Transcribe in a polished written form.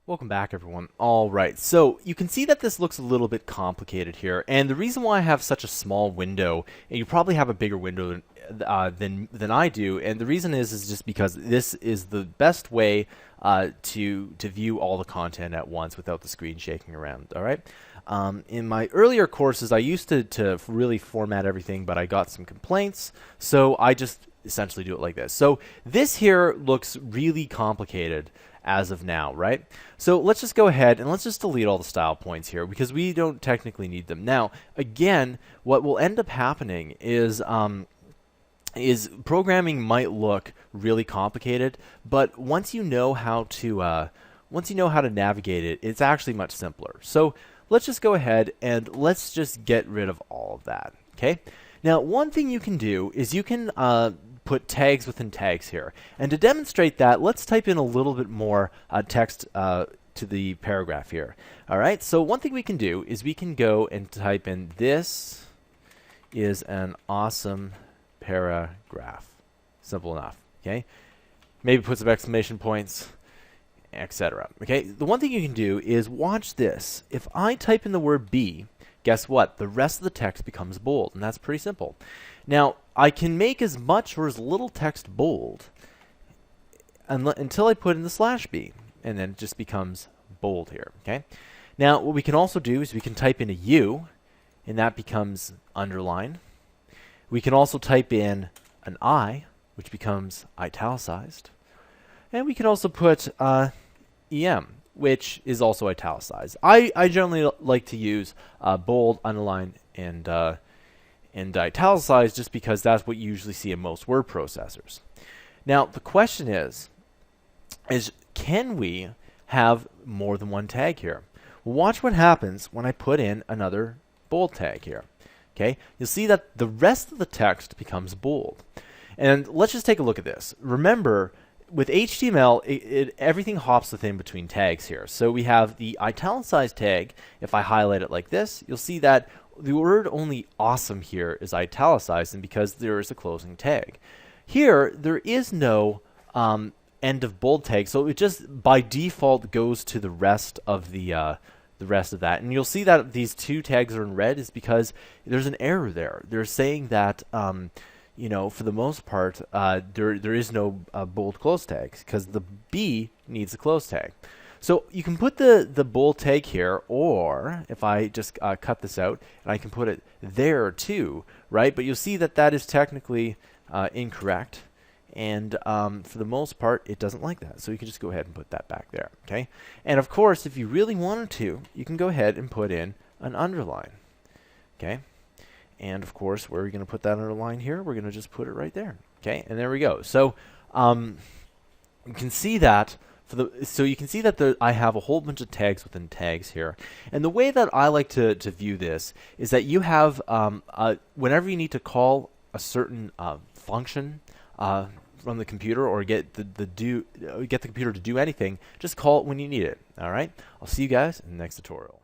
Welcome back, everyone. All right, so you can see that this looks a little bit complicated here, and the reason why I have such a small window, and you probably have a bigger window than I do, and the reason is just because this is the best way to view all the content at once without the screen shaking around. All right. In my earlier courses, I used to really format everything, but I got some complaints, so I just essentially do it like this. So this here looks really complicated as of now, right? So let's just go ahead and let's just delete all the style points here because we don't technically need them. Now, again, what will end up happening is programming might look really complicated, but once you know how to navigate it, it's actually much simpler. So let's just go ahead and let's just get rid of all of that. Okay. Now, one thing you can do is you can put tags within tags here. And to demonstrate that, let's type in a little bit more text to the paragraph here. All right, so one thing we can do is we can go and type in, "This is an awesome paragraph." Simple enough, okay? Maybe put some exclamation points, etc. Okay, the one thing you can do is watch this. If I type in the word "be," guess what? The rest of the text becomes bold, and that's pretty simple. Now, I can make as much or as little text bold until I put in the /b, and then it just becomes bold here, okay? Now, what we can also do is we can type in a U, and that becomes underline. We can also type in an I, which becomes italicized. And we can also put EM, which is also italicized. I generally like to use bold, underline, and italicized just because that's what you usually see in most word processors. Now, the question is can we have more than one tag here? Well, watch what happens when I put in another bold tag here. Okay, you'll see that the rest of the text becomes bold. And let's just take a look at this. Remember, with HTML, everything hops within between tags here. So we have the italicized tag. If I highlight it like this, you'll see that the word only awesome here is italicized, and because there is a closing tag. Here, there is no end of bold tag, so it just by default goes to the rest of the rest of that. And you'll see that these two tags are in red is because there's an error there. They're saying that you know, for the most part, there is no bold close tag because the B needs a close tag. So you can put the bold tag here, or if I just cut this out, and I can put it there too, right? But you'll see that that is technically incorrect, and for the most part, it doesn't like that. So you can just go ahead and put that back there, okay? And of course, if you really wanted to, you can go ahead and put in an underline, okay? And of course, where are we going to put that underline here? We're going to just put it right there, okay? And there we go. So you can see that. So you can see that I have a whole bunch of tags within tags here. And the way that I like to view this is that you have, whenever you need to call a certain function from the computer or get the computer to do anything, just call it when you need it. All right? I'll see you guys in the next tutorial.